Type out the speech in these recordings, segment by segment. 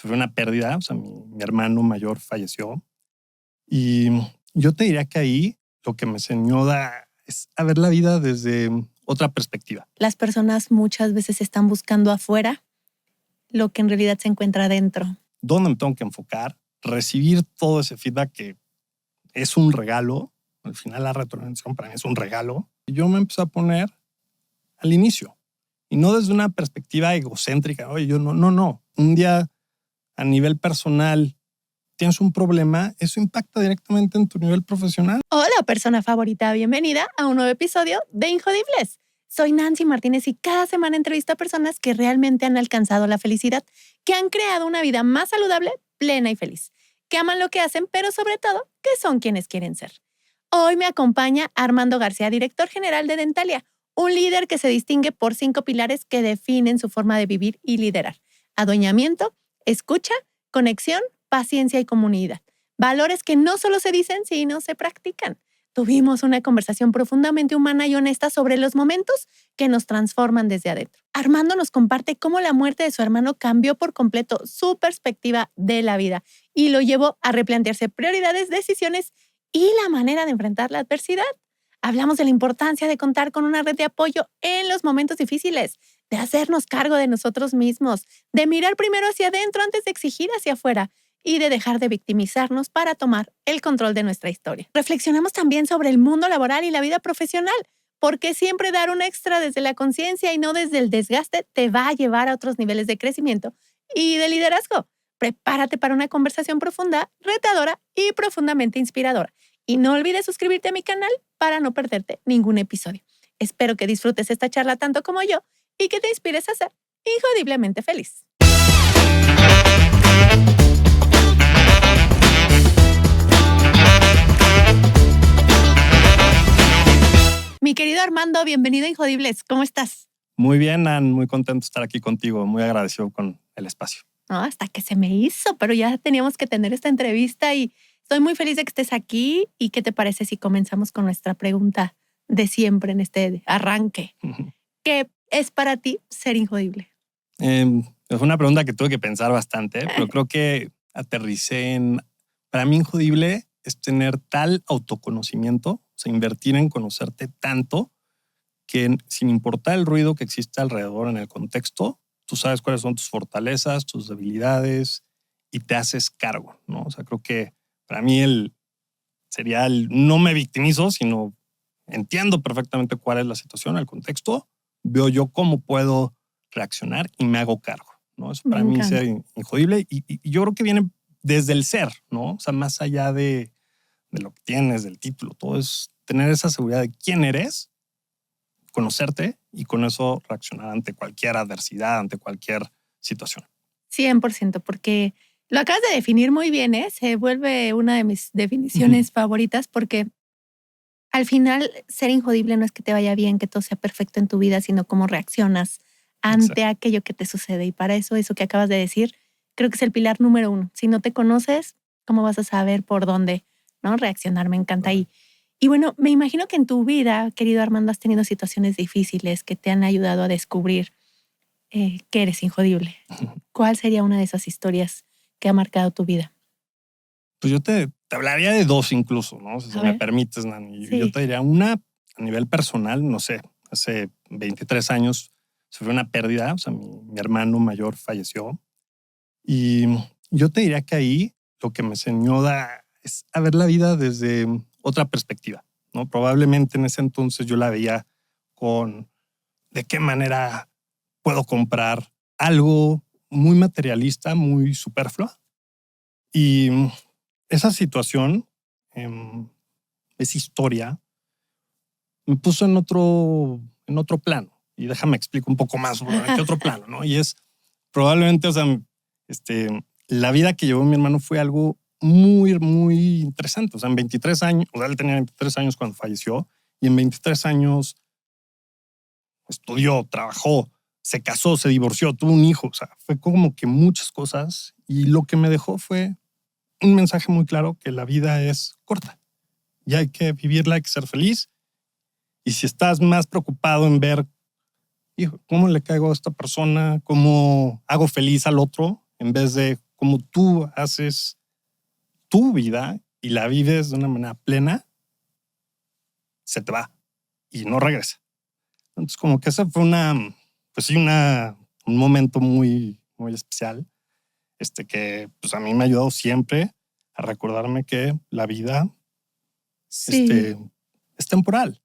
sufrí una pérdida, o sea, mi hermano mayor falleció. Y yo te diría que ahí lo que me enseñó es a ver la vida desde otra perspectiva. Las personas muchas veces están buscando afuera lo que en realidad se encuentra adentro. ¿Dónde me tengo que enfocar? Recibir todo ese feedback que es un regalo. Al final la retroalimentación para mí es un regalo. Y yo me empecé a poner al inicio. Y no desde una perspectiva egocéntrica. Oye, yo no. Un día a nivel personal tienes un problema, eso impacta directamente en tu nivel profesional. Hola, persona favorita. Bienvenida a un nuevo episodio de Injodibles. Soy Nancy Martínez y cada semana entrevisto a personas que realmente han alcanzado la felicidad, que han creado una vida más saludable, plena y feliz, que aman lo que hacen, pero sobre todo, que son quienes quieren ser. Hoy me acompaña Armando García, director general de Dentalia, un líder que se distingue por 5 pilares que definen su forma de vivir y liderar: adueñamiento, escucha, conexión, paciencia y comunidad. Valores que no solo se dicen, sino se practican. Tuvimos una conversación profundamente humana y honesta sobre los momentos que nos transforman desde adentro. Armando nos comparte cómo la muerte de su hermano cambió por completo su perspectiva de la vida y lo llevó a replantearse prioridades, decisiones y la manera de enfrentar la adversidad. Hablamos de la importancia de contar con una red de apoyo en los momentos difíciles, de hacernos cargo de nosotros mismos, de mirar primero hacia adentro antes de exigir hacia afuera y de dejar de victimizarnos para tomar el control de nuestra historia. Reflexionamos también sobre el mundo laboral y la vida profesional, porque siempre dar un extra desde la conciencia y no desde el desgaste te va a llevar a otros niveles de crecimiento y de liderazgo. Prepárate para una conversación profunda, retadora y profundamente inspiradora. Y no olvides suscribirte a mi canal para no perderte ningún episodio. Espero que disfrutes esta charla tanto como yo y que te inspires a ser injodiblemente feliz. Mi querido Armando, bienvenido a Injodibles. ¿Cómo estás? Muy bien, Nan, muy contento de estar aquí contigo, muy agradecido con el espacio. Hasta que se me hizo, pero ya teníamos que tener esta entrevista y estoy muy feliz de que estés aquí. ¿Y qué te parece si comenzamos con nuestra pregunta de siempre en este arranque? ¿Qué es para ti ser injodible? Es una pregunta que tuve que pensar bastante, pero creo que aterricé en... Para mí, injodible es tener tal autoconocimiento, o sea, invertir en conocerte tanto que sin importar el ruido que existe alrededor en el contexto, tú sabes cuáles son tus fortalezas, tus debilidades y te haces cargo, ¿no? O sea, creo que para mí sería no me victimizo, sino entiendo perfectamente cuál es la situación, el contexto, veo yo cómo puedo reaccionar y me hago cargo, ¿no? Eso para mí es ser injodible y yo creo que viene desde el ser, ¿no? O sea, más allá de lo que tienes, del título, todo es tener esa seguridad de quién eres, conocerte y con eso reaccionar ante cualquier adversidad, ante cualquier situación. 100%, porque lo acabas de definir muy bien, ¿eh? Se vuelve una de mis definiciones favoritas porque al final ser injodible no es que te vaya bien, que todo sea perfecto en tu vida, sino cómo reaccionas ante aquello que te sucede. Y para eso que acabas de decir, creo que es el pilar número 1. Si no te conoces, ¿cómo vas a saber por dónde, no, reaccionar? Me encanta. Y bueno, me imagino que en tu vida, querido Armando, has tenido situaciones difíciles que te han ayudado a descubrir que eres injodible. ¿Cuál sería una de esas historias que ha marcado tu vida? Pues yo te hablaría de 2 incluso, ¿no? Si me permites, Nani. Sí. Yo te diría una a nivel personal, no sé, hace 23 años sufrí una pérdida, o sea, mi hermano mayor falleció. Y yo te diría que ahí lo que me enseñó es a ver la vida desde otra perspectiva, ¿no? Probablemente en ese entonces yo la veía con de qué manera puedo comprar algo muy materialista, muy superfluo. Y esa situación, esa historia, me puso en otro plano. Y déjame explicar un poco más sobre qué otro plano, ¿no? Y es probablemente, o sea, la vida que llevó mi hermano fue algo muy, muy interesante. O sea, en 23 años, o sea, él tenía 23 años cuando falleció y en 23 años estudió, trabajó, se casó, se divorció, tuvo un hijo. O sea, fue como que muchas cosas y lo que me dejó fue un mensaje muy claro que la vida es corta y hay que vivirla, hay que ser feliz. Y si estás más preocupado en ver, hijo, cómo le caigo a esta persona, cómo hago feliz al otro, en vez de como tú haces tu vida y la vives de una manera plena, se te va y no regresa. Entonces, como que ese fue un momento muy, muy especial, que pues a mí me ha ayudado siempre a recordarme que la vida Sí. Es temporal,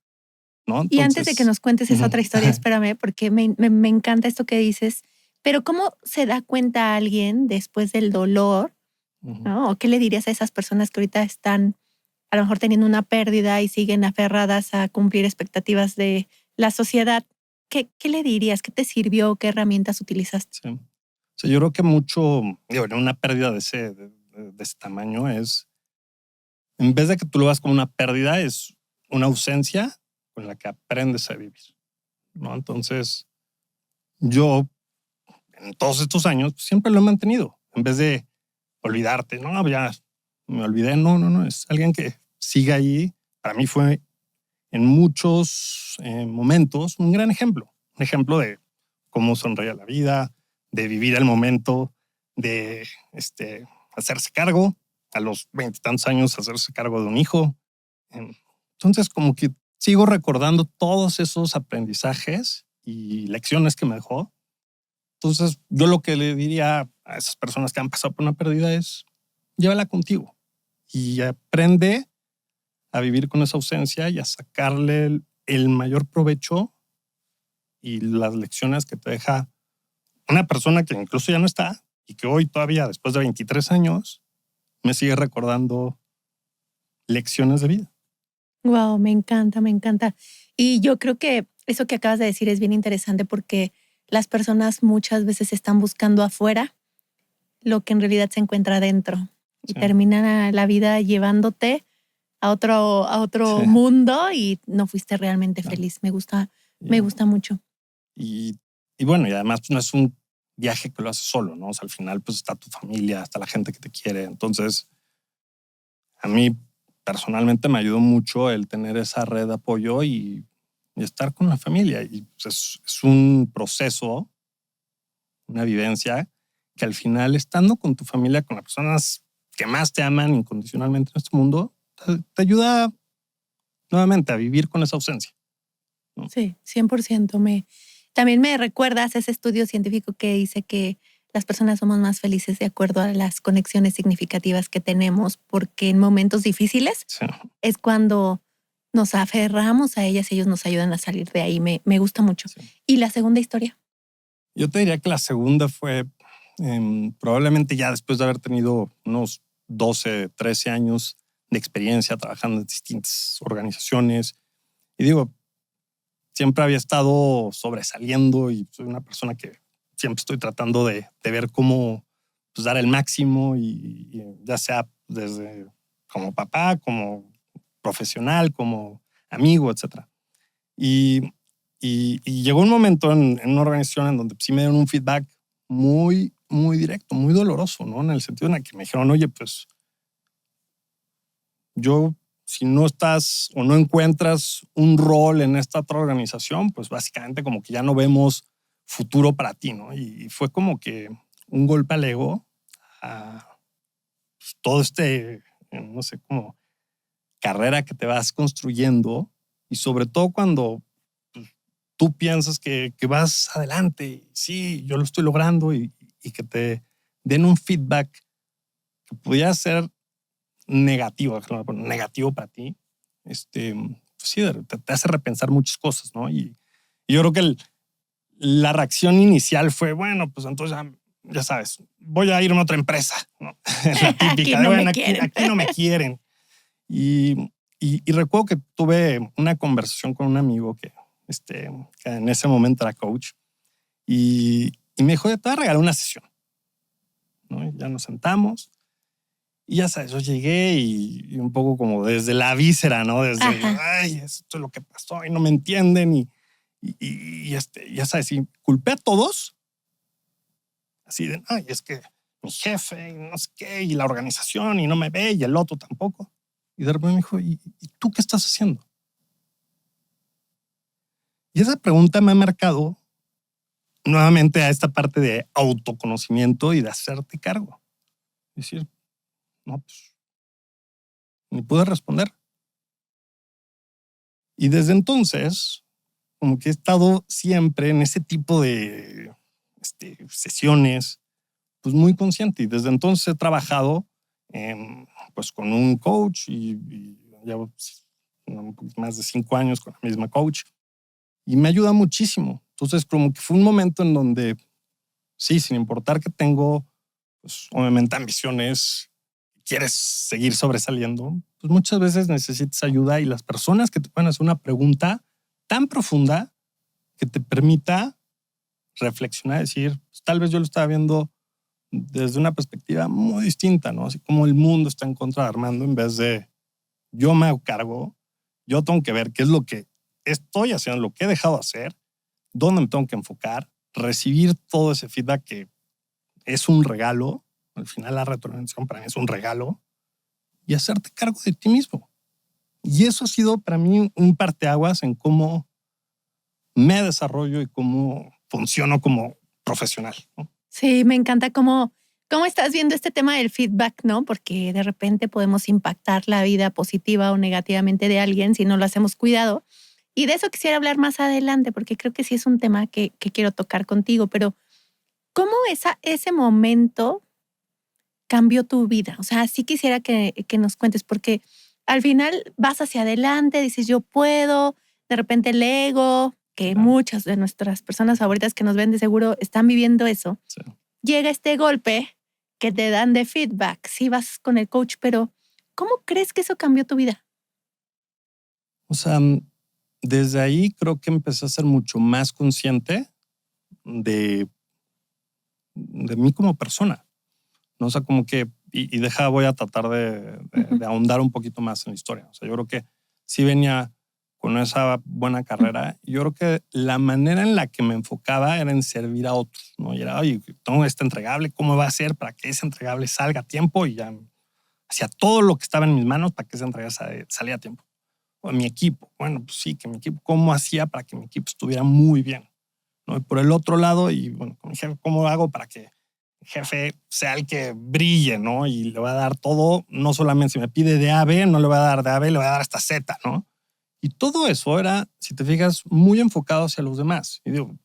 ¿no? Y antes de que nos cuentes esa otra historia, espérame, porque me encanta esto que dices, pero ¿cómo se da cuenta alguien después del dolor? ¿No? ¿O qué le dirías a esas personas que ahorita están a lo mejor teniendo una pérdida y siguen aferradas a cumplir expectativas de la sociedad? ¿Qué le dirías? ¿Qué te sirvió? ¿Qué herramientas utilizaste? Sí. O sea, yo creo que mucho, en una pérdida de ese tamaño en vez de que tú lo veas como una pérdida, es una ausencia con la que aprendes a vivir, ¿no? Entonces, yo en todos estos años pues, siempre lo he mantenido. En vez de olvidarte, no, ya me olvidé, no, es alguien que sigue ahí. Para mí fue en muchos momentos un gran ejemplo. Un ejemplo de cómo sonreía la vida, de vivir el momento, de hacerse cargo. A los 20 y tantos años, hacerse cargo de un hijo. Entonces, como que sigo recordando todos esos aprendizajes y lecciones que me dejó. Entonces, yo lo que le diría a esas personas que han pasado por una pérdida es llévala contigo y aprende a vivir con esa ausencia y a sacarle el mayor provecho y las lecciones que te deja una persona que incluso ya no está y que hoy todavía, después de 23 años, me sigue recordando lecciones de vida. Wow, me encanta, me encanta. Y yo creo que eso que acabas de decir es bien interesante porque las personas muchas veces están buscando afuera lo que en realidad se encuentra adentro y Sí. termina la vida llevándote a otro Sí. mundo y no fuiste realmente feliz. Me gusta mucho. Y bueno, y además pues, no es un viaje que lo haces solo, ¿no? O sea, al final pues está tu familia, está la gente que te quiere. Entonces, a mí personalmente me ayudó mucho el tener esa red de apoyo y estar con la familia. Y pues, es un proceso, una vivencia que al final, estando con tu familia, con las personas que más te aman incondicionalmente en este mundo, te ayuda nuevamente a vivir con esa ausencia, ¿no? Sí, 100%. También me recuerdas ese estudio científico que dice que las personas somos más felices de acuerdo a las conexiones significativas que tenemos, porque en momentos difíciles Sí. es cuando nos aferramos a ellas y ellos nos ayudan a salir de ahí. Me gusta mucho. Sí. ¿Y la segunda historia? Yo te diría que la segunda fue probablemente ya después de haber tenido unos 12, 13 años de experiencia trabajando en distintas organizaciones. Y digo, siempre había estado sobresaliendo y soy una persona que siempre estoy tratando de ver cómo pues, dar el máximo y ya sea desde como papá, como profesional, como amigo, etc. Y llegó un momento en una organización en donde sí me dieron un feedback muy, muy directo, muy doloroso, ¿no? En el sentido en el que me dijeron, oye, pues yo, si no estás o no encuentras un rol en esta otra organización, pues básicamente como que ya no vemos futuro para ti, ¿no? Y fue como que un golpe al ego a pues, todo no sé, como carrera que te vas construyendo y sobre todo cuando pues, tú piensas que vas adelante, sí, yo lo estoy logrando y que te den un feedback que pudiera ser negativo para ti, pues sí, te hace repensar muchas cosas, ¿no? Y yo creo que la reacción inicial fue, bueno, pues entonces ya sabes, voy a irme a otra empresa, ¿no? La típica de, bueno, aquí no me quieren. Y recuerdo que tuve una conversación con un amigo que en ese momento era coach y me dijo, te voy a regalar una sesión, ¿no? Y ya nos sentamos y ya sabes, yo llegué y un poco como desde la víscera, ¿no? Desde, ay, esto es lo que pasó y no me entienden y ya sabes, y culpé a todos así de, ay, es que mi jefe y no sé qué y la organización y no me ve y el otro tampoco. Y de repente me dijo, ¿y tú qué estás haciendo? Y esa pregunta me ha marcado nuevamente a esta parte de autoconocimiento y de hacerte cargo. decir, no, pues, ni pude responder. Y desde entonces, como que he estado siempre en ese tipo de sesiones, pues muy consciente. Y desde entonces he trabajado pues con un coach y llevo un poquito más de 5 años con la misma coach y me ayuda muchísimo. Entonces, como que fue un momento en donde, sí, sin importar que tengo, pues obviamente ambiciones, quieres seguir sobresaliendo, pues muchas veces necesitas ayuda y las personas que te pueden hacer una pregunta tan profunda que te permita reflexionar, decir, pues, tal vez yo lo estaba viendo desde una perspectiva muy distinta, ¿no? Así como el mundo está en contra de Armando en vez de yo me hago cargo, yo tengo que ver qué es lo que estoy haciendo, lo que he dejado de hacer, dónde me tengo que enfocar, recibir todo ese feedback que es un regalo. Al final la retroalimentación para mí es un regalo y hacerte cargo de ti mismo. Y eso ha sido para mí un parteaguas en cómo me desarrollo y cómo funciono como profesional, ¿no? Sí, me encanta cómo estás viendo este tema del feedback, ¿no? Porque de repente podemos impactar la vida positiva o negativamente de alguien si no lo hacemos cuidado. Y de eso quisiera hablar más adelante, porque creo que sí es un tema que quiero tocar contigo, pero ¿cómo ese momento cambió tu vida? O sea, sí quisiera que nos cuentes, porque al final vas hacia adelante, dices yo puedo, de repente el ego, que Claro. muchas de nuestras personas favoritas que nos ven de seguro están viviendo eso. Sí. Llega este golpe que te dan de feedback, sí vas con el coach, pero ¿cómo crees que eso cambió tu vida? O sea, desde ahí creo que empecé a ser mucho más consciente de, de mí como persona, ¿no? O sea, como que, y voy a tratar de ahondar un poquito más en la historia. O sea, yo creo que sí venía con esa buena carrera. Yo creo que la manera en la que me enfocaba era en servir a otros, ¿no? Y era, oye, tengo este entregable, ¿cómo va a ser para que ese entregable salga a tiempo? Y ya hacía todo lo que estaba en mis manos para que ese entregable saliera a tiempo. O mi equipo, bueno, pues sí, que mi equipo, ¿cómo hacía para que mi equipo estuviera muy bien? ¿No? Y por el otro lado, y bueno, con mi jefe, ¿cómo hago para que el jefe sea el que brille, ¿no? Y le va a dar todo, no solamente si me pide de A a B, no le va a dar de A a B, le va a dar hasta Z, ¿no? Y todo eso era, si te fijas, muy enfocado hacia los demás. Y digo,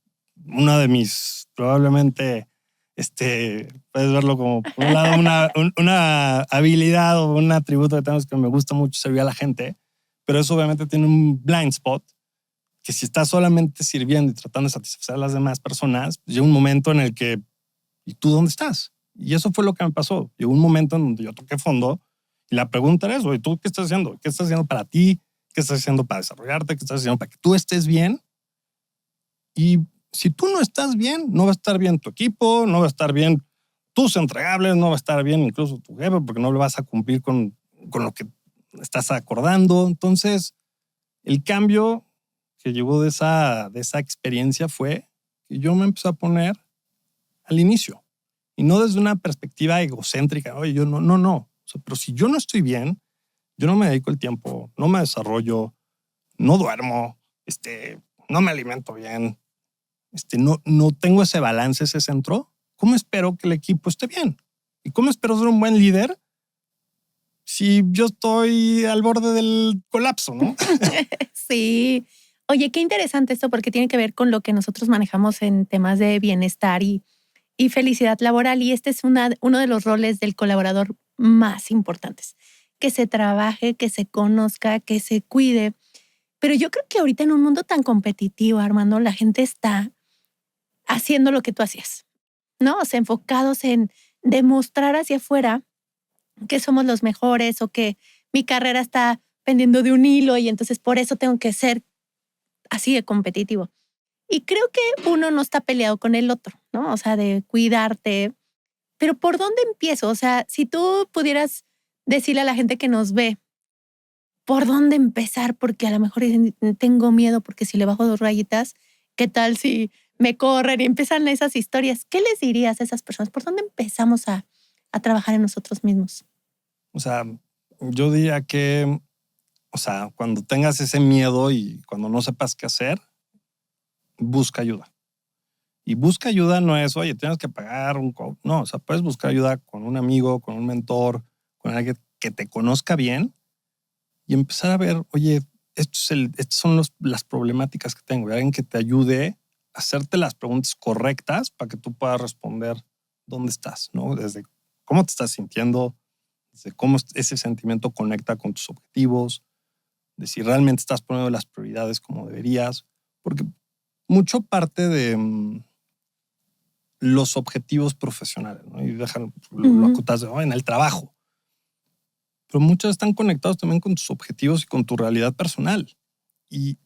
una de mis, probablemente, puedes verlo como, por un lado, una habilidad o un atributo que tenemos que me gusta mucho servir a la gente, pero eso obviamente tiene un blind spot que si estás solamente sirviendo y tratando de satisfacer a las demás personas, pues llega un momento en el que, ¿y tú dónde estás? Y eso fue lo que me pasó. Llegó un momento en donde yo toqué fondo y la pregunta era eso, ¿y tú qué estás haciendo? ¿Qué estás haciendo para ti? ¿Qué estás haciendo para desarrollarte? ¿Qué estás haciendo para que tú estés bien? Y si tú no estás bien, no va a estar bien tu equipo, no va a estar bien tus entregables, no va a estar bien incluso tu jefe porque no le vas a cumplir con lo que estás acordando. Entonces, el cambio que llegó de esa experiencia fue que yo me empecé a poner al inicio y no desde una perspectiva egocéntrica. Oye, yo no. O sea, pero si yo no estoy bien, yo no me dedico el tiempo, no me desarrollo, no duermo, no me alimento bien, no tengo ese balance, ese centro. ¿Cómo espero que el equipo esté bien? ¿Y cómo espero ser un buen líder si yo estoy al borde del colapso, no? Sí. Oye, qué interesante esto porque tiene que ver con lo que nosotros manejamos en temas de bienestar y felicidad laboral. Y este es uno de los roles del colaborador más importantes. Que se trabaje, que se conozca, que se cuide. Pero yo creo que ahorita en un mundo tan competitivo, Armando, la gente está haciendo lo que tú hacías, ¿no? O sea, enfocados en demostrar hacia afuera que somos los mejores o que mi carrera está pendiendo de un hilo y entonces por eso tengo que ser así de competitivo. Y creo que uno no está peleado con el otro, ¿no? O sea, de cuidarte. Pero ¿por dónde empiezo? O sea, si tú pudieras decirle a la gente que nos ve, ¿por dónde empezar? Porque a lo mejor dicen, tengo miedo porque si le bajo 2 rayitas, ¿qué tal si me corren y empiezan esas historias? ¿Qué les dirías a esas personas? ¿Por dónde empezamos a trabajar en nosotros mismos? O sea, yo diría que, o sea, cuando tengas ese miedo y cuando no sepas qué hacer, busca ayuda. Y busca ayuda no es, oye, tienes que pagar un coach. No, o sea, puedes buscar ayuda con un amigo, con un mentor, con alguien que te conozca bien y empezar a ver, oye, estas son las problemáticas que tengo. Y alguien que te ayude a hacerte las preguntas correctas para que tú puedas responder dónde estás, ¿no? Desde cómo te estás sintiendo, desde cómo ese sentimiento conecta con tus objetivos, de si realmente estás poniendo las prioridades como deberías. Porque mucho parte de los objetivos profesionales, ¿no? Y dejan lo acotas en el trabajo. Pero muchos están conectados también con tus objetivos y con tu realidad personal. Y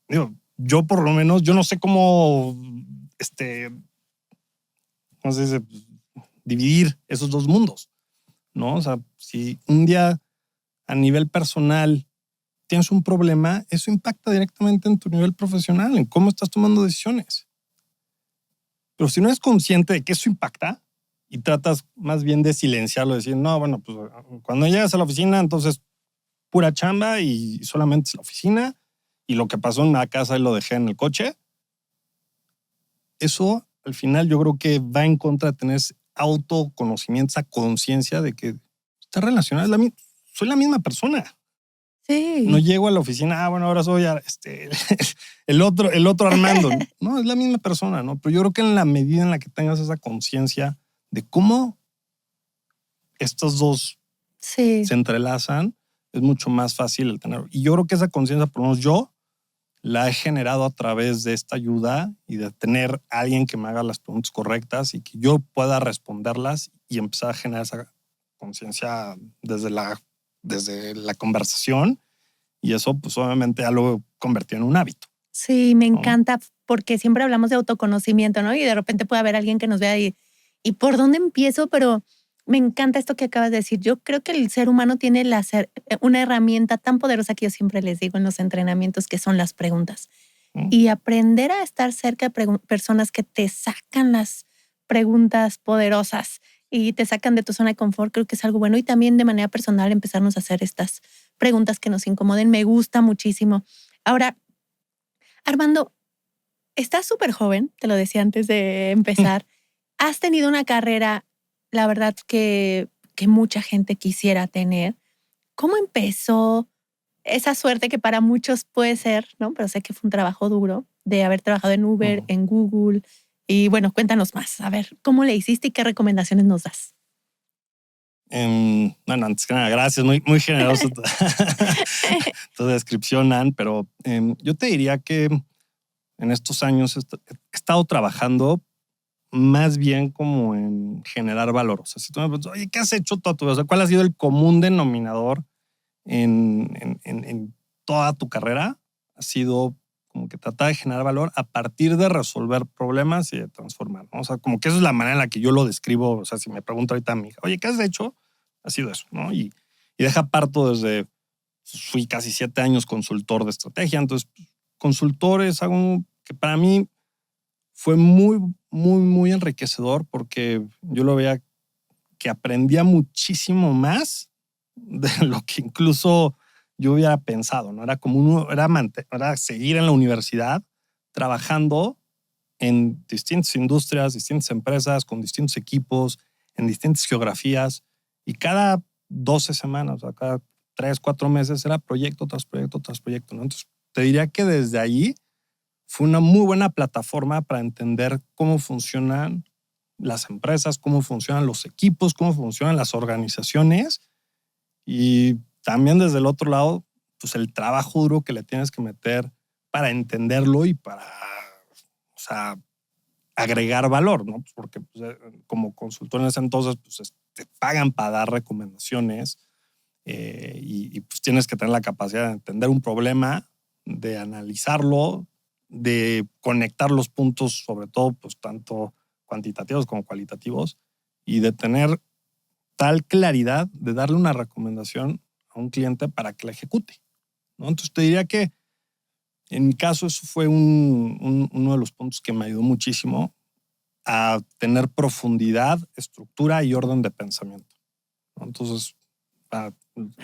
digo, yo por lo menos, yo no sé cómo, ¿cómo se dice? Dividir esos dos mundos, ¿no? O sea, si un día a nivel personal tienes un problema, eso impacta directamente en tu nivel profesional, en cómo estás tomando decisiones. Pero si no eres consciente de que eso impacta y tratas más bien de silenciarlo, decir, no, bueno, pues cuando llegas a la oficina, entonces pura chamba y solamente es la oficina y lo que pasó en la casa lo dejé en el coche. Eso al final yo creo que va en contra de tener ese autoconocimiento, esa conciencia de que está relacionada, soy la misma persona. Sí. No llego a la oficina, bueno, ahora soy el otro Armando. No, es la misma persona, ¿no? Pero yo creo que en la medida en la que tengas esa conciencia de cómo estos dos se entrelazan, es mucho más fácil el tenerlo. Y yo creo que esa conciencia, por lo menos yo, la he generado a través de esta ayuda y de tener a alguien que me haga las preguntas correctas y que yo pueda responderlas y empezar a generar esa conciencia desde la conversación. Y eso, pues obviamente ya lo convirtió en un hábito. Sí, me encanta porque siempre hablamos de autoconocimiento, ¿no? Y de repente puede haber alguien que nos vea y ¿por dónde empiezo? Pero me encanta esto que acabas de decir. Yo creo que el ser humano tiene una herramienta tan poderosa que yo siempre les digo en los entrenamientos, que son las preguntas. Y aprender a estar cerca de personas que te sacan las preguntas poderosas y te sacan de tu zona de confort, creo que es algo bueno. Y también de manera personal empezarnos a hacer estas preguntas que nos incomoden. Me gusta muchísimo. Ahora, Armando, estás súper joven, te lo decía antes de empezar. Has tenido una carrera, la verdad, que mucha gente quisiera tener. ¿Cómo empezó esa suerte que para muchos puede ser, ¿no? Pero sé que fue un trabajo duro de haber trabajado en Uber, en Google. Y bueno, cuéntanos más. A ver, ¿cómo le hiciste y qué recomendaciones nos das? Bueno, antes que nada, gracias. Muy, muy generoso tu descripción, Ann. Pero yo te diría que en estos años he estado trabajando más bien como en generar valor. O sea, si tú me preguntas, oye, ¿qué has hecho toda tu vida? O sea, ¿cuál ha sido el común denominador en toda tu carrera? Ha sido como que tratar de generar valor a partir de resolver problemas y de transformar, ¿no? O sea, como que esa es la manera en la que yo lo describo. O sea, si me pregunto ahorita a mi hija, oye, ¿qué has hecho? Ha sido eso, ¿no? Y deja parto desde, fui casi 7 años consultor de estrategia. Entonces, consultor es algo que para mí fue muy, muy, muy enriquecedor porque yo lo veía que aprendía muchísimo más de lo que incluso yo hubiera pensado, ¿no? Era como era seguir en la universidad trabajando en distintas industrias, distintas empresas, con distintos equipos, en distintas geografías y cada 12 semanas, o sea, cada 3, 4 meses era proyecto tras proyecto tras proyecto, ¿no? Entonces, te diría que desde ahí fue una muy buena plataforma para entender cómo funcionan las empresas, cómo funcionan los equipos, cómo funcionan las organizaciones y también desde el otro lado, pues el trabajo duro que le tienes que meter para entenderlo y para, o sea, agregar valor, ¿no? Porque pues, como consultor en ese entonces, pues te pagan para dar recomendaciones y pues tienes que tener la capacidad de entender un problema, de analizarlo, de conectar los puntos, sobre todo, pues tanto cuantitativos como cualitativos, y de tener tal claridad de darle una recomendación a un cliente para que la ejecute, ¿no? Entonces te diría que en mi caso eso fue uno de los puntos que me ayudó muchísimo a tener profundidad, estructura y orden de pensamiento, ¿no? Entonces para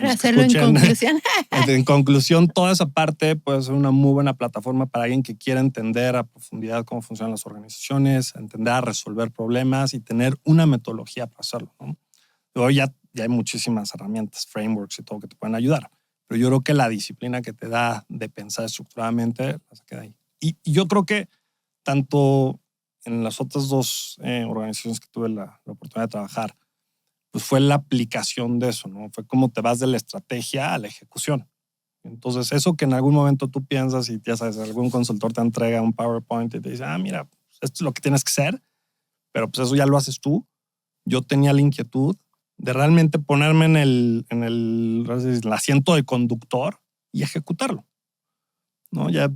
hacerlo en conclusión. En conclusión, toda esa parte puede ser una muy buena plataforma para alguien que quiera entender a profundidad cómo funcionan las organizaciones, entender a resolver problemas y tener una metodología para hacerlo, ¿no? Hoy ya hay muchísimas herramientas, frameworks y todo que te pueden ayudar, pero yo creo que la disciplina que te da de pensar estructuradamente se queda ahí. Y yo creo que tanto en las otras dos organizaciones que tuve la oportunidad de trabajar, pues fue la aplicación de eso, ¿no? Fue cómo te vas de la estrategia a la ejecución. Entonces, eso que en algún momento tú piensas y ya sabes, algún consultor te entrega un PowerPoint y te dice, mira, esto es lo que tienes que hacer, pero pues eso ya lo haces tú. Yo tenía la inquietud de realmente ponerme en el asiento de conductor y ejecutarlo, ¿no? Ya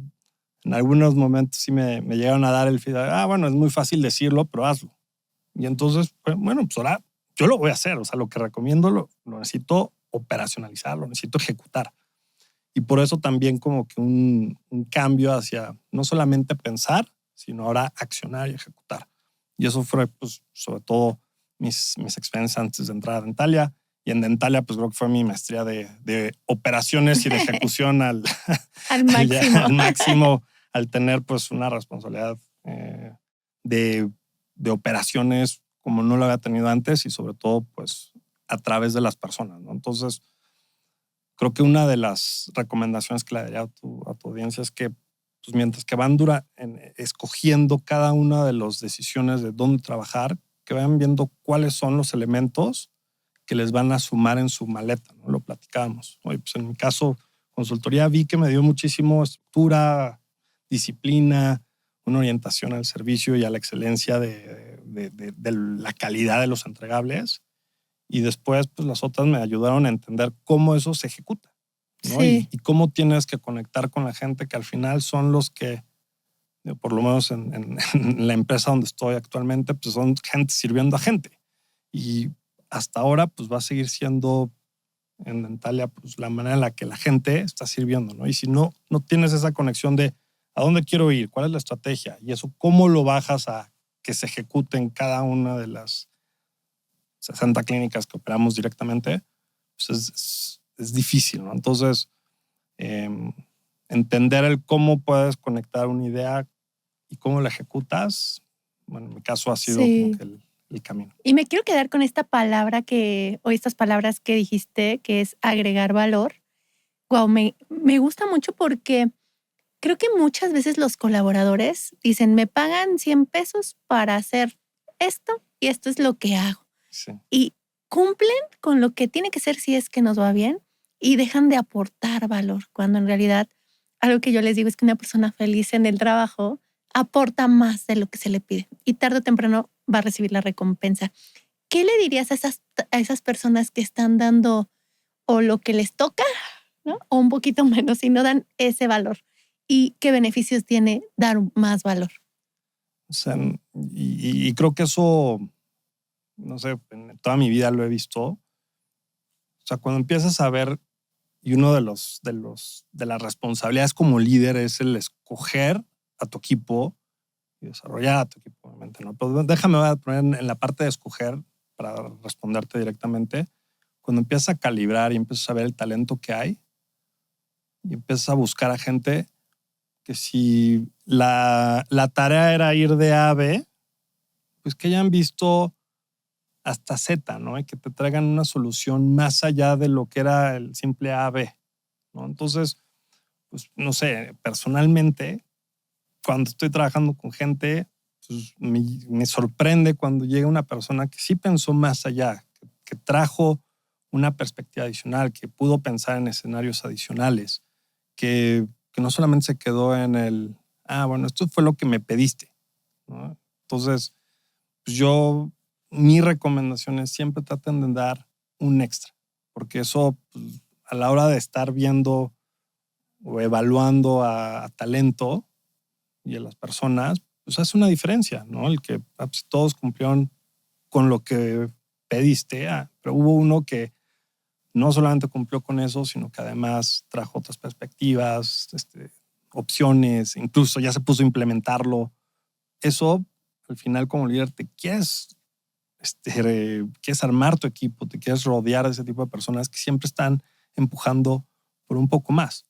en algunos momentos sí me llegaron a dar el feedback, bueno, es muy fácil decirlo, pero hazlo. Y entonces, bueno, pues ahora yo lo voy a hacer. O sea, lo que recomiendo lo necesito operacionalizar, lo necesito ejecutar. Y por eso también como que un cambio hacia no solamente pensar, sino ahora accionar y ejecutar. Y eso fue, pues, sobre todo mis experiencias antes de entrar a Dentalia. Y en Dentalia, pues creo que fue mi maestría de operaciones y de ejecución al máximo. al máximo, al tener pues una responsabilidad de operaciones como no lo había tenido antes y sobre todo pues a través de las personas, ¿no? Entonces, creo que una de las recomendaciones que le daría a tu audiencia es que pues, mientras que van escogiendo cada una de las decisiones de dónde trabajar, que vayan viendo cuáles son los elementos que les van a sumar en su maleta, ¿no? Lo platicábamos. Oye, pues en mi caso, consultoría vi que me dio muchísimo estructura, disciplina, una orientación al servicio y a la excelencia de la calidad de los entregables. Y después, pues las otras me ayudaron a entender cómo eso se ejecuta, ¿no? Sí. Y cómo tienes que conectar con la gente que al final son los que, por lo menos en la empresa donde estoy actualmente, pues son gente sirviendo a gente. Y hasta ahora, pues va a seguir siendo en Dentalia, pues la manera en la que la gente está sirviendo, ¿no? Y si no tienes esa conexión de a dónde quiero ir, cuál es la estrategia y eso, cómo lo bajas a que se ejecute en cada una de las 60 clínicas que operamos directamente, pues es difícil, ¿no? Entonces, entender el cómo puedes conectar una idea y cómo la ejecutas, bueno, en mi caso ha sido como que el camino. Y me quiero quedar con esta palabra o estas palabras que dijiste, que es agregar valor. Wow, me gusta mucho porque creo que muchas veces los colaboradores dicen, me pagan 100 pesos para hacer esto y esto es lo que hago. Sí. Y cumplen con lo que tiene que ser si es que nos va bien y dejan de aportar valor, cuando en realidad algo que yo les digo es que una persona feliz en el trabajo aporta más de lo que se le pide y tarde o temprano va a recibir la recompensa. ¿Qué le dirías a esas personas que están dando o lo que les toca, ¿no? O un poquito menos y no dan ese valor? ¿Y qué beneficios tiene dar más valor? O sea, y creo que eso, no sé, en toda mi vida lo he visto. O sea, cuando empiezas a ver, y uno de las responsabilidades como líder es el escoger a tu equipo y desarrollar a tu equipo, obviamente, ¿no? Pero déjame voy a poner en la parte de escoger para responderte directamente. Cuando empiezas a calibrar y empiezas a ver el talento que hay y empiezas a buscar a gente que si la tarea era ir de A a B, pues que hayan visto hasta Z, ¿no? Y que te traigan una solución más allá de lo que era el simple A a B, ¿no? Entonces, pues no sé, personalmente, cuando estoy trabajando con gente, pues me sorprende cuando llega una persona que sí pensó más allá, que trajo una perspectiva adicional, que pudo pensar en escenarios adicionales, que no solamente se quedó en el, bueno, esto fue lo que me pediste, ¿no? Entonces, pues mi recomendación es siempre traten de dar un extra, porque eso, pues, a la hora de estar viendo o evaluando a talento y a las personas, pues hace una diferencia, ¿no? El que pues, todos cumplieron con lo que pediste, pero hubo uno que no solamente cumplió con eso, sino que además trajo otras perspectivas, opciones, incluso ya se puso a implementarlo. Eso, al final, como líder, te quieres quieres armar tu equipo, te quieres rodear de ese tipo de personas que siempre están empujando por un poco más.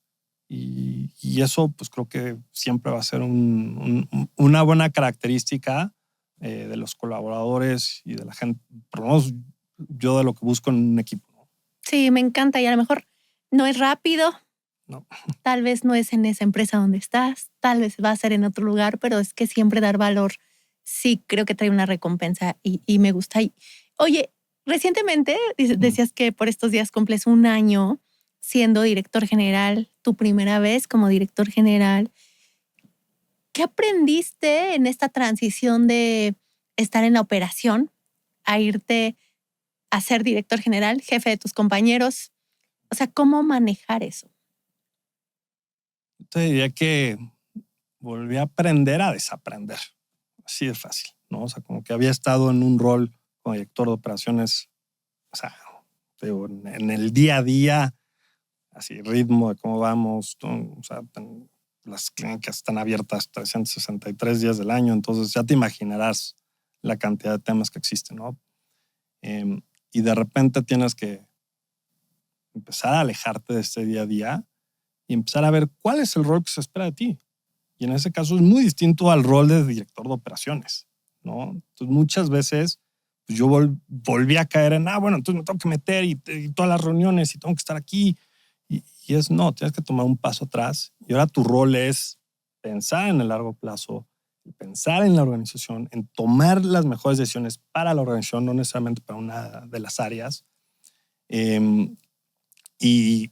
Y eso, pues creo que siempre va a ser una buena característica de los colaboradores y de la gente. Por lo menos yo de lo que busco en un equipo, ¿no? Sí, me encanta. Y a lo mejor no es rápido. No. Tal vez no es en esa empresa donde estás, tal vez va a ser en otro lugar, pero es que siempre dar valor, sí creo que trae una recompensa y me gusta. Oye, recientemente decías que por estos días cumples 1 año siendo director general, tu primera vez como director general. ¿Qué aprendiste en esta transición de estar en la operación a irte a ser director general, jefe de tus compañeros? O sea, ¿cómo manejar eso? Te diría que volví a aprender a desaprender. Así de fácil, ¿no? O sea, como que había estado en un rol como director de operaciones, o sea, digo, en el día a día, así, ritmo de cómo vamos, o sea, las clínicas están abiertas 363 días del año, entonces ya te imaginarás la cantidad de temas que existen, ¿no? Y de repente tienes que empezar a alejarte de este día a día y empezar a ver cuál es el rol que se espera de ti. Y en ese caso es muy distinto al rol de director de operaciones, ¿no? Entonces muchas veces pues yo volví a caer en, bueno, entonces me tengo que meter y todas las reuniones y tengo que estar aquí. Y no, tienes que tomar un paso atrás. Y ahora tu rol es pensar en el largo plazo, pensar en la organización, en tomar las mejores decisiones para la organización, no necesariamente para una de las áreas. Y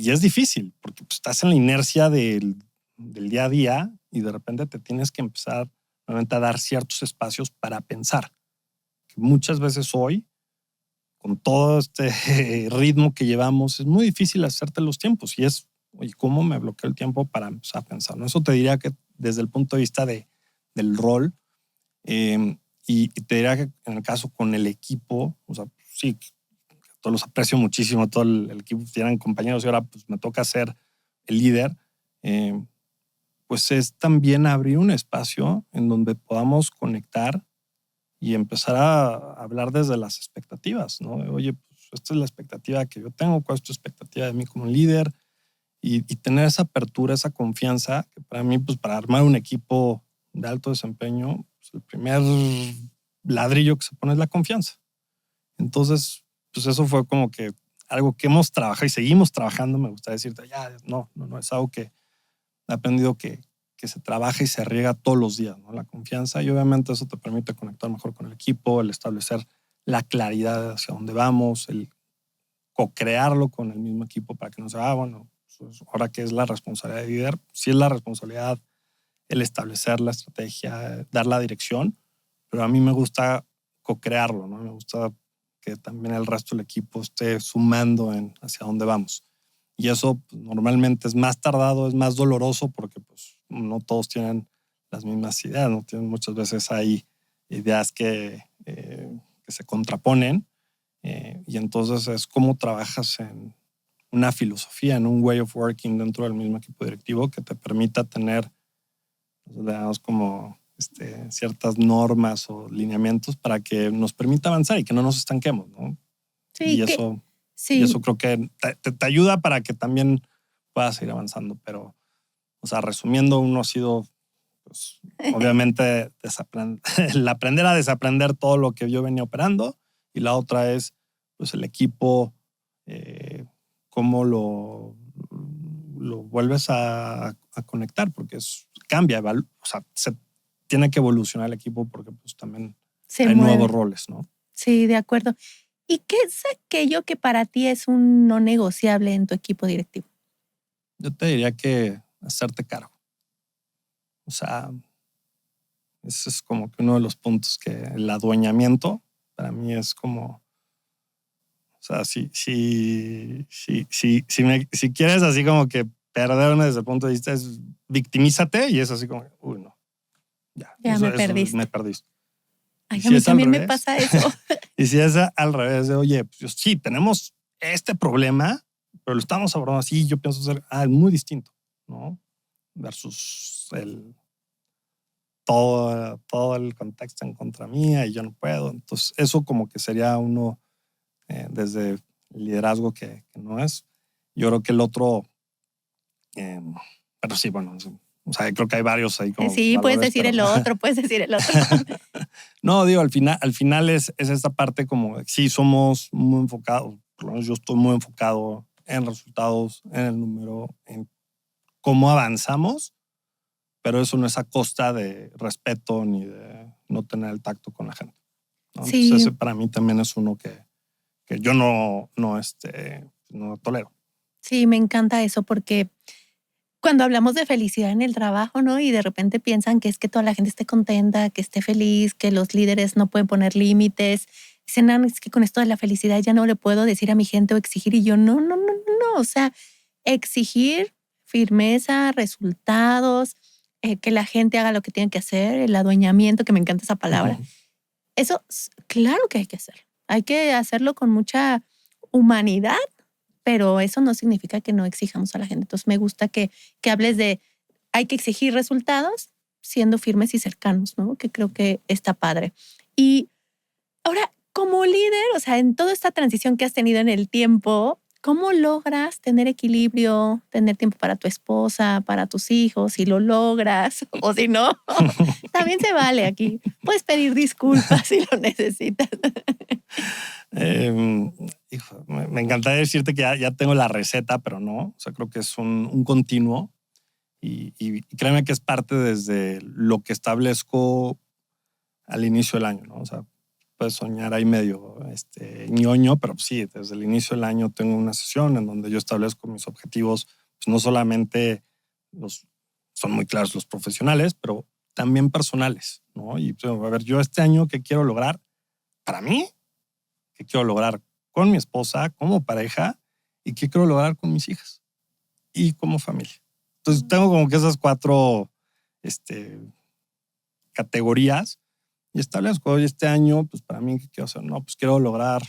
es difícil porque pues, estás en la inercia del día a día y de repente te tienes que empezar nuevamente a dar ciertos espacios para pensar. Que muchas veces hoy, con todo este ritmo que llevamos, es muy difícil hacerte los tiempos y es, oye, ¿cómo me bloqueo el tiempo para empezar a pensar? ¿No? Eso te diría que desde el punto de vista del rol y te diría que en el caso con el equipo, o sea, sí, todos los aprecio muchísimo, todo el equipo tienen compañeros y ahora pues me toca ser el líder, pues es también abrir un espacio en donde podamos conectar y empezar a hablar desde las expectativas, ¿no? Oye, pues esta es la expectativa que yo tengo, ¿cuál es tu expectativa de mí como líder? Y tener esa apertura, esa confianza, que para mí, pues para armar un equipo de alto desempeño, pues, el primer ladrillo que se pone es la confianza. Entonces, pues eso fue como que algo que hemos trabajado y seguimos trabajando. Me gustaría decirte, no, es algo que he aprendido que se trabaja y se riega todos los días, ¿no? La confianza, y obviamente eso te permite conectar mejor con el equipo, el establecer la claridad hacia dónde vamos, el co-crearlo con el mismo equipo para que no sea, bueno, pues ahora que es la responsabilidad de líder, sí es la responsabilidad el establecer la estrategia, dar la dirección, pero a mí me gusta co-crearlo, ¿no? Me gusta que también el resto del equipo esté sumando en hacia dónde vamos. Y eso pues, normalmente es más tardado, es más doloroso porque pues, no todos tienen las mismas ideas, ¿no? Muchas veces hay ideas que se contraponen y entonces es cómo trabajas en una filosofía, en un way of working dentro del mismo equipo directivo que te permita tener, digamos, como ciertas normas o lineamientos para que nos permita avanzar y que no nos estanquemos, ¿no? Sí, Y eso creo que te ayuda para que también puedas ir avanzando. Pero, o sea, resumiendo, uno ha sido, pues, obviamente, el aprender a desaprender todo lo que yo venía operando. Y la otra es, pues, el equipo, cómo lo vuelves a conectar, porque cambia, o sea, se tiene que evolucionar el equipo porque pues también hay nuevos roles, ¿no? Sí, de acuerdo. ¿Y qué es aquello que para ti es un no negociable en tu equipo directivo? Yo te diría que hacerte cargo. O sea, ese es como que uno de los puntos que el adueñamiento para mí es como, o sea, si quieres así como que perderme desde el punto de vista es victimízate y es así como, uy, no, ya me perdiste. Me perdiste. Ay, a mí también me pasa eso. Y si es al revés de, oye, pues sí, tenemos este problema, pero lo estamos abordando así, yo pienso ser, es muy distinto, ¿no? Versus todo el contexto en contra mía y yo no puedo. Entonces, eso como que sería uno desde el liderazgo que no es. Yo creo que el otro, pero sí, bueno, o sea, creo que hay varios ahí como sí, valores, puedes decir el otro. No, digo, al final es esta parte como, sí, somos muy enfocados, por lo menos yo estoy muy enfocado en resultados, en el número, en cómo avanzamos, pero eso no es a costa de respeto ni de no tener el tacto con la gente, ¿no? Sí. Entonces ese para mí también es uno que yo no tolero. Sí, me encanta eso porque cuando hablamos de felicidad en el trabajo, ¿no? Y de repente piensan que es que toda la gente esté contenta, que esté feliz, que los líderes no pueden poner límites. Dicen, es que con esto de la felicidad ya no le puedo decir a mi gente o exigir. Y yo, no. O sea, exigir firmeza, resultados, que la gente haga lo que tiene que hacer, el adueñamiento, que me encanta esa palabra. Eso, claro que hay que hacerlo. Hay que hacerlo con mucha humanidad, pero eso no significa que no exijamos a la gente. Entonces me gusta que hables de hay que exigir resultados siendo firmes y cercanos, ¿no? Que creo que está padre. Y ahora, como líder, o sea, en toda esta transición que has tenido en el tiempo, ¿cómo logras tener equilibrio, tener tiempo para tu esposa, para tus hijos, si lo logras o si no? También se vale aquí. Puedes pedir disculpas si lo necesitas. Me encantaría decirte que ya tengo la receta, pero no. O sea, creo que es un continuo y créeme que es parte desde lo que establezco al inicio del año, ¿no? O sea, puedes soñar ahí medio ñoño, pero sí, desde el inicio del año tengo una sesión en donde yo establezco mis objetivos, pues no solamente son muy claros los profesionales, pero también personales, ¿no? Y pues, a ver, yo este año, ¿qué quiero lograr para mí? ¿Qué quiero lograr con mi esposa, como pareja? ¿Y qué quiero lograr con mis hijas? Y como familia. Entonces tengo como que esas 4 categorías y establezco hoy este año, pues para mí, ¿qué quiero hacer? No, pues quiero lograr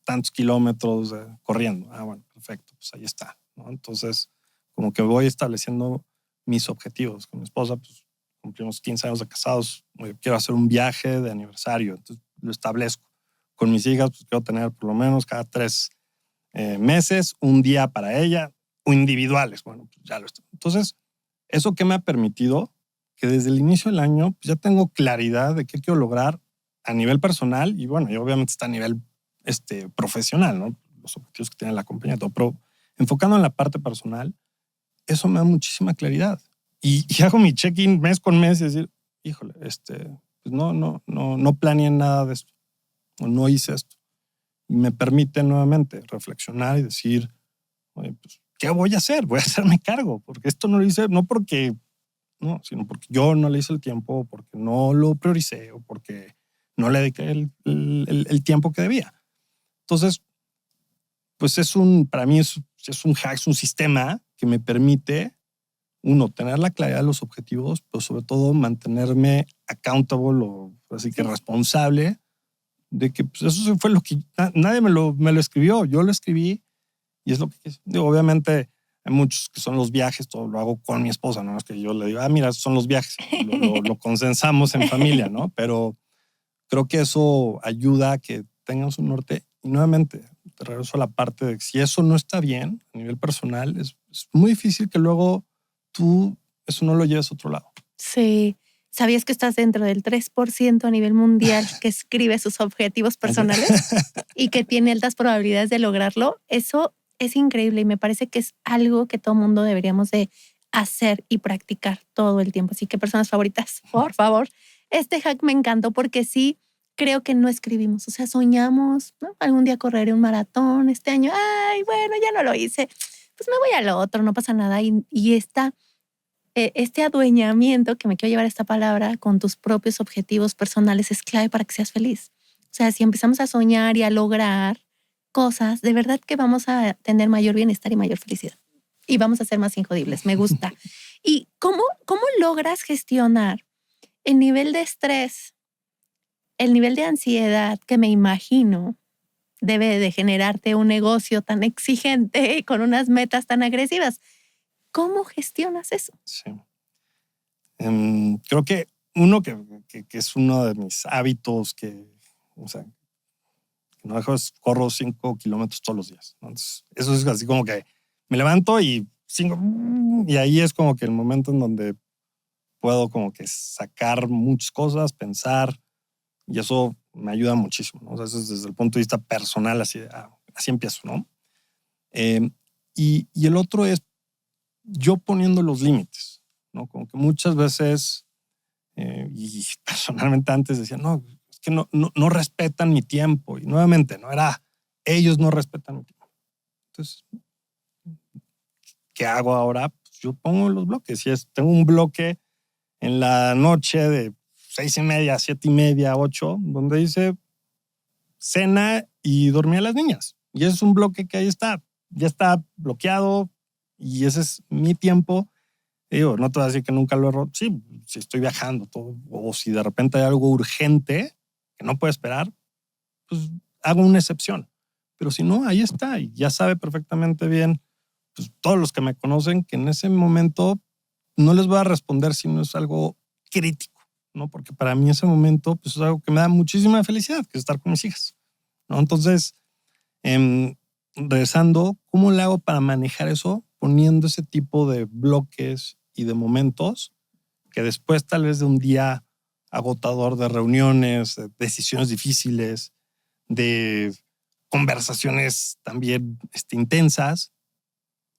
tantos kilómetros corriendo. Bueno, perfecto, pues ahí está, ¿no? Entonces, como que voy estableciendo mis objetivos. Con mi esposa, pues cumplimos 15 años de casados. Quiero hacer un viaje de aniversario, entonces lo establezco. Con mis hijas, pues quiero tener por lo menos cada 3 meses un día para ella, o individuales. Bueno, pues ya lo está. Entonces, ¿eso qué me ha permitido? Que desde el inicio del año pues ya tengo claridad de qué quiero lograr a nivel personal y bueno, y obviamente está a nivel profesional, ¿no? Los objetivos que tiene la compañía, todo, pero enfocando en la parte personal, eso me da muchísima claridad. Y hago mi check-in mes con mes y decir, híjole, pues no planeé nada de esto, o no hice esto. Y me permite nuevamente reflexionar y decir, oye, pues, ¿qué voy a hacer? Voy a hacerme cargo, porque esto no lo hice, no, sino porque yo no le hice el tiempo, porque no lo prioricé o porque no le dediqué el tiempo que debía. Entonces, pues para mí es un hack, es un sistema que me permite, uno, tener la claridad de los objetivos, pero sobre todo mantenerme accountable o así que responsable de que pues, eso fue lo que nadie me lo escribió, yo lo escribí y es lo que digo, obviamente hay muchos que son los viajes, todo lo hago con mi esposa, no es que yo le diga, mira, son los viajes, lo consensamos en familia, ¿no? Pero creo que eso ayuda a que tengan un norte. Y nuevamente, te regreso a la parte de que si eso no está bien a nivel personal, es muy difícil que luego tú eso no lo lleves a otro lado. Sí. ¿Sabías que estás dentro del 3% a nivel mundial que escribe sus objetivos personales y que tiene altas probabilidades de lograrlo? Eso es increíble y me parece que es algo que todo mundo deberíamos de hacer y practicar todo el tiempo. Así que personas favoritas, por favor, este hack me encantó porque sí creo que no escribimos, o sea, soñamos, ¿no? Algún día correré un maratón este año. Ay, bueno, ya no lo hice. Pues me voy al otro, no pasa nada. Y este adueñamiento, que me quiero llevar esta palabra, con tus propios objetivos personales es clave para que seas feliz. O sea, si empezamos a soñar y a lograr cosas, de verdad que vamos a tener mayor bienestar y mayor felicidad. Y vamos a ser más injodibles. Me gusta. ¿Y cómo logras gestionar el nivel de estrés, el nivel de ansiedad que me imagino debe de generarte un negocio tan exigente con unas metas tan agresivas? ¿Cómo gestionas eso? Sí. Creo que uno que es uno de mis hábitos que, o sea, que no dejo es corro 5 kilómetros todos los días. Entonces, eso es así como que me levanto y y ahí es como que el momento en donde puedo como que sacar muchas cosas, pensar, y eso me ayuda muchísimo, ¿no? O sea, eso es desde el punto de vista personal, así empiezo, ¿no? Y el otro es yo poniendo los límites, ¿no? Como que muchas veces, y personalmente antes decía, no, es que no respetan mi tiempo. Y nuevamente, no era, ellos no respetan mi tiempo. Entonces, ¿qué hago ahora? Pues yo pongo los bloques. Si tengo un bloque en la noche de 6:30, 7:30, 8, donde dice cena y dormir a las niñas. Y ese es un bloque que ahí está, ya está bloqueado y ese es mi tiempo. Digo, no te voy a decir que nunca lo he roto. Sí, si estoy viajando todo, o si de repente hay algo urgente que no puede esperar, pues hago una excepción. Pero si no, ahí está. Y ya sabe perfectamente bien, pues todos los que me conocen, que en ese momento no les voy a responder si no es algo crítico, ¿no? Porque para mí ese momento pues, es algo que me da muchísima felicidad, que es estar con mis hijas, ¿no? Entonces, regresando, ¿cómo le hago para manejar eso? Poniendo ese tipo de bloques y de momentos que después tal vez de un día agotador de reuniones, de decisiones difíciles, de conversaciones también intensas,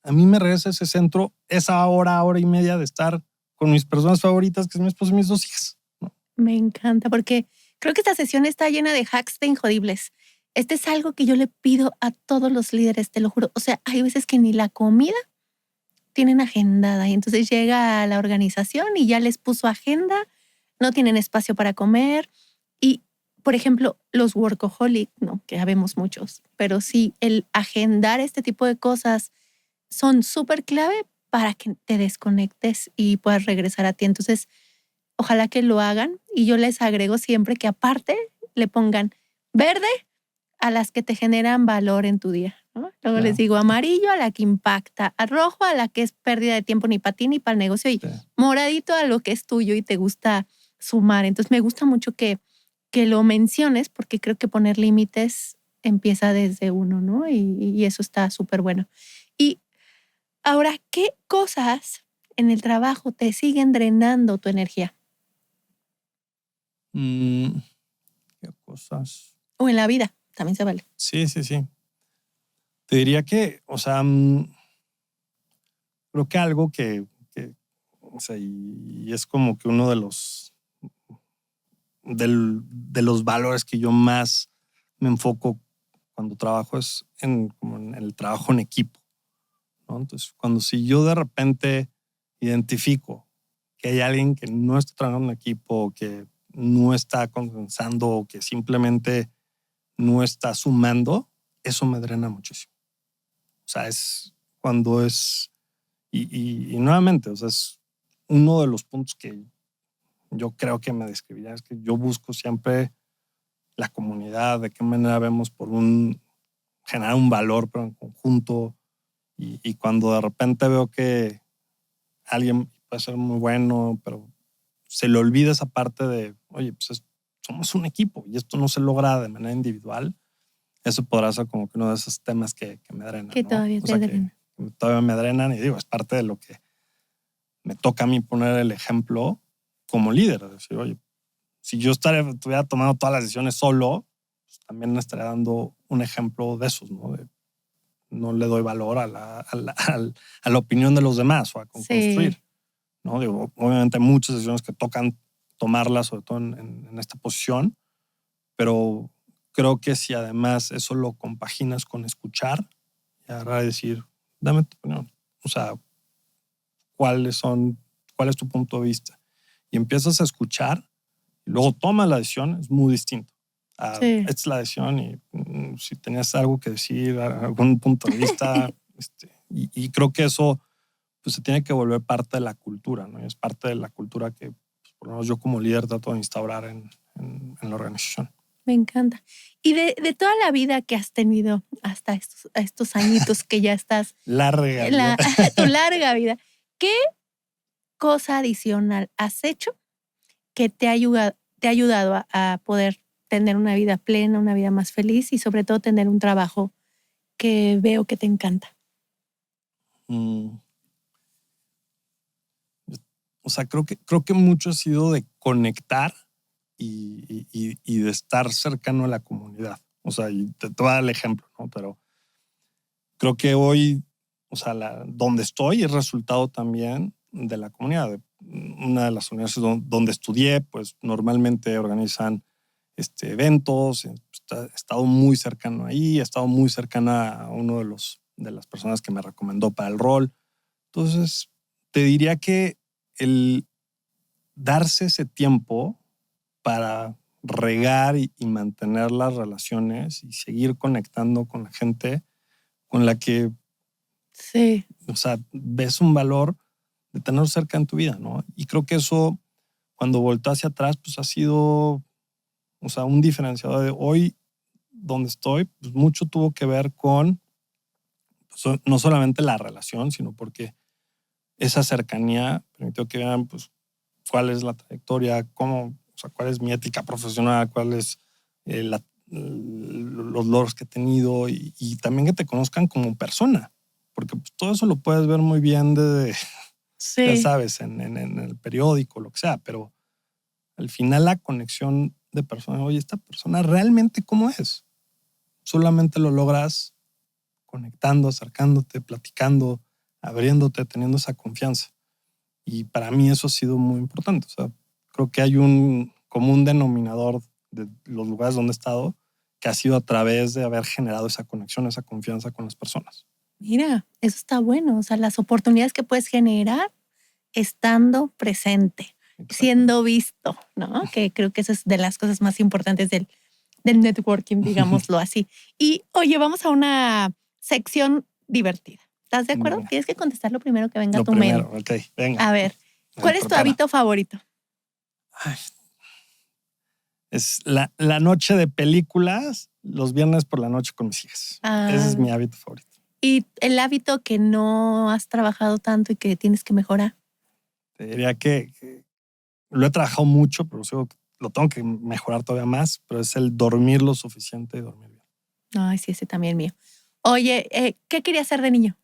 a mí me regresa ese centro, esa hora y media de estar con mis personas favoritas, que es mi esposo y mis 2 hijas, ¿no? Me encanta porque creo que esta sesión está llena de hacks de Injodibles. Este es algo que yo le pido a todos los líderes, te lo juro. O sea, hay veces que ni la comida tienen agendada y entonces llega a la organización y ya les puso agenda, no tienen espacio para comer y, por ejemplo, los workaholic, no, que habemos muchos, pero sí el agendar este tipo de cosas son súper clave para que te desconectes y puedas regresar a ti. Entonces, ojalá que lo hagan y yo les agrego siempre que aparte le pongan verde a las que te generan valor en tu día, ¿no? Luego les digo amarillo a la que impacta, a rojo a la que es pérdida de tiempo ni para ti ni para el negocio y moradito a lo que es tuyo y te gusta sumar. Entonces me gusta mucho que lo menciones porque creo que poner límites empieza desde uno, ¿no? Y eso está súper bueno. Y ahora, ¿qué cosas en el trabajo te siguen drenando tu energía? ¿Qué cosas? O en la vida, también se vale. Sí. Te diría que, o sea, creo que algo que o sea, y es como que uno de los valores que yo más me enfoco cuando trabajo es como en el trabajo en equipo, ¿no? Entonces, si yo de repente identifico que hay alguien que no está trabajando en equipo, que no está condensando o que simplemente no está sumando, eso me drena muchísimo. O sea, es cuando es... Y nuevamente, o sea, es uno de los puntos que yo creo que me describiría, es que yo busco siempre la comunidad, de qué manera vemos generar un valor, pero en conjunto. Y cuando de repente veo que alguien puede ser muy bueno, pero se le olvida esa parte de, oye, pues somos un equipo y esto no se logra de manera individual, eso podrá ser como que uno de esos temas que me drenan, Que ¿no? todavía te drenan. Que todavía me drenan y digo, es parte de lo que me toca a mí poner el ejemplo como líder. Es decir, oye, si yo estuviera tomando todas las decisiones solo, pues también estaría dando un ejemplo de esos, ¿no? No le doy valor a la opinión de los demás o a construir, ¿no? Digo, obviamente hay muchas decisiones que tocan tomarlas, sobre todo en esta posición, pero creo que si además eso lo compaginas con escuchar y agarrar y decir, dame tu opinión, o sea, cuál es tu punto de vista, y empiezas a escuchar y luego tomas la decisión, es muy distinto. Esta es la decisión y si tenías algo que decir, algún punto de vista, y creo que eso pues, se tiene que volver parte de la cultura, ¿no? Y es parte de la cultura que pues, por lo menos yo como líder trato de instaurar en la organización. Me encanta. Y de toda la vida que has tenido hasta estos añitos que ya estás... Larga vida. Tu larga vida. ¿Qué cosa adicional has hecho que te ha ayudado a poder tener una vida plena, una vida más feliz y sobre todo tener un trabajo que veo que te encanta? O sea, creo que mucho ha sido de conectar y de estar cercano a la comunidad. O sea, y te voy a dar el ejemplo, ¿no? Pero creo que hoy, o sea, donde estoy es resultado también de la comunidad. Una de las universidades donde estudié, pues normalmente organizan eventos. He estado muy cercano ahí, he estado muy cercana a uno de las personas que me recomendó para el rol. Entonces, te diría que el darse ese tiempo para regar y mantener las relaciones y seguir conectando con la gente con la que, sí, o sea, ves un valor de tener cerca en tu vida, ¿no? Y creo que eso, cuando volteo hacia atrás, pues ha sido, o sea, un diferenciador de hoy donde estoy, pues mucho tuvo que ver con pues, no solamente la relación, sino porque esa cercanía permitió que vean, pues, cuál es la trayectoria, cómo, o sea, cuál es mi ética profesional, cuál es los logros que he tenido y también que te conozcan como persona, porque pues, todo eso lo puedes ver muy bien desde, ya sí. sabes, en el periódico, lo que sea, pero al final la conexión de persona, oye, esta persona realmente cómo es, solamente lo logras conectando, acercándote, platicando, abriéndote, teniendo esa confianza. Y para mí eso ha sido muy importante. O sea, creo que hay un común denominador de los lugares donde he estado que ha sido a través de haber generado esa conexión, esa confianza con las personas. Mira, eso está bueno. O sea, las oportunidades que puedes generar estando presente, siendo visto, ¿no? Que creo que eso es de las cosas más importantes del networking, digámoslo así. Y oye, vamos a una sección divertida. ¿Estás de acuerdo? Venga. Tienes que contestar lo primero que venga a Lo tu primero, mente. ok, venga. A ver, ¿cuál es tu hábito favorito? Ay, es la noche de películas, los viernes por la noche con mis hijas. Ese es mi hábito favorito. ¿Y el hábito que no has trabajado tanto y que tienes que mejorar? Te diría que lo he trabajado mucho, pero lo tengo que mejorar todavía más, pero es el dormir lo suficiente y dormir bien. Ay, sí, ese también mío. Oye, ¿qué querías ser de niño?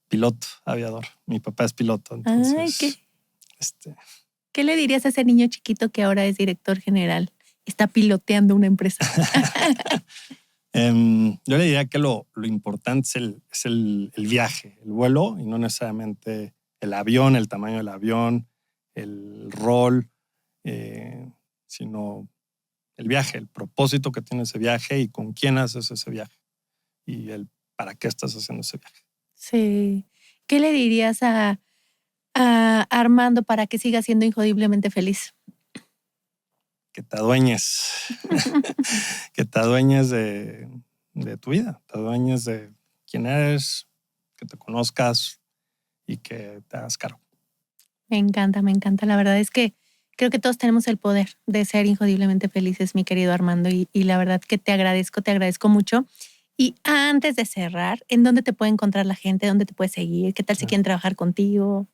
Piloto, aviador. Mi papá es piloto, entonces... Ay, ¿qué le dirías a ese niño chiquito que ahora es director general? Está piloteando una empresa. Yo le diría que lo importante es el viaje, el vuelo, y no necesariamente el avión, el tamaño del avión, el rol, sino el viaje, el propósito que tiene ese viaje y con quién haces ese viaje y el para qué estás haciendo ese viaje. Sí. ¿Qué le dirías a Armando para que siga siendo injodiblemente feliz? Que te adueñes, que te adueñes de tu vida, te adueñes de quién eres, que te conozcas y que te hagas cargo. Me encanta, me encanta. La verdad es que creo que todos tenemos el poder de ser injodiblemente felices, mi querido Armando, y la verdad que te agradezco mucho. Y antes de cerrar, ¿en dónde te puede encontrar la gente? ¿Dónde te puede seguir? ¿Qué tal si quieren trabajar contigo?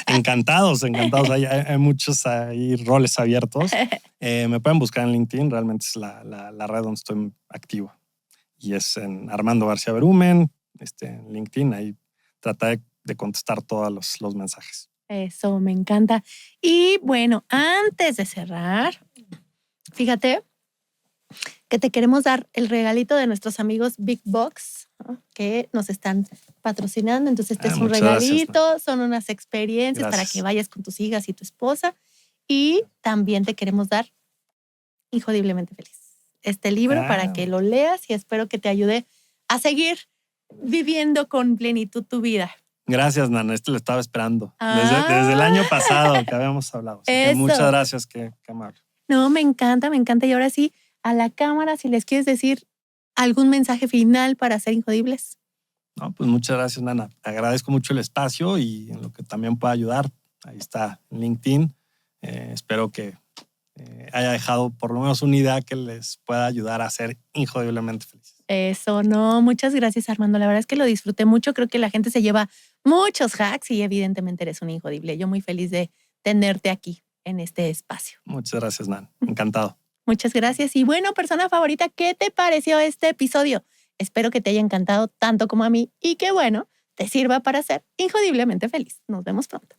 Encantados. Hay muchos ahí roles abiertos. Me pueden buscar en LinkedIn, realmente es la red donde estoy activo. Y es en Armando García Berumen, en LinkedIn, ahí trataré de contestar todos los mensajes. Eso, me encanta. Y bueno, antes de cerrar, fíjate que te queremos dar el regalito de nuestros amigos Big Box, ¿no? Que nos están patrocinando. Entonces, este es un regalito, gracias, son unas experiencias para que vayas con tus hijas y tu esposa. Y también te queremos dar Injodiblemente Feliz, este libro para que lo leas y espero que te ayude a seguir viviendo con plenitud tu vida. Gracias, Nana. Lo estaba esperando. Desde el año pasado que habíamos hablado. Así que muchas gracias, qué amable. No, me encanta. Y ahora sí, a la cámara, si les quieres decir algún mensaje final para ser injodibles. No, pues muchas gracias, Nana. Te agradezco mucho el espacio y en lo que también pueda ayudar. Ahí está LinkedIn. Espero que haya dejado por lo menos una idea que les pueda ayudar a ser injodiblemente felices. Eso, no, muchas gracias, Armando. La verdad es que lo disfruté mucho. Creo que la gente se lleva muchos hacks y evidentemente eres un injodible. Yo muy feliz de tenerte aquí en este espacio. Muchas gracias, Nan. Encantado. Muchas gracias. Y bueno, persona favorita, ¿qué te pareció este episodio? Espero que te haya encantado tanto como a mí y que bueno, te sirva para ser injodiblemente feliz. Nos vemos pronto.